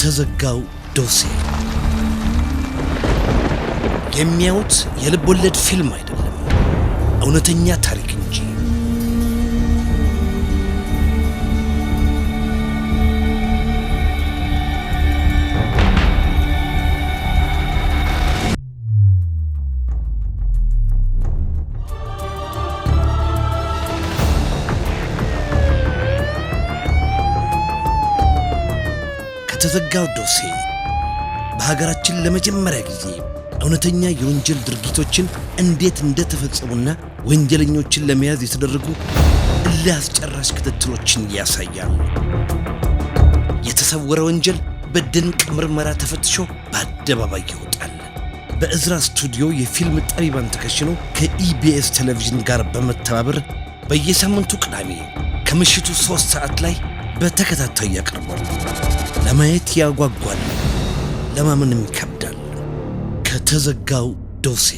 ከተዘጋው ዶሴ የሚያዩት የልብ ወለድ ፊልም አይደለም፣ እውነተኛ ታሪክ እንጂ። ከተዘጋው ዶሴ በሀገራችን ለመጀመሪያ ጊዜ እውነተኛ የወንጀል ድርጊቶችን እንዴት እንደተፈጸሙና ወንጀለኞችን ለመያዝ የተደረጉ እልህ አስጨራሽ ክትትሎችን ያሳያል። የተሰወረ ወንጀል በድንቅ ምርመራ ተፈትሾ በአደባባይ ይወጣል። በእዝራ ስቱዲዮ የፊልም ጠቢባን ተከሽኖ ከኢቢኤስ ቴሌቪዥን ጋር በመተባበር በየሳምንቱ ቅዳሜ ከምሽቱ 3 ሰዓት ላይ በተከታታይ ያቀርባል። ለማየት ያጓጓል፣ ለማመንም ይከብዳል። ከተዘጋው ዶሴ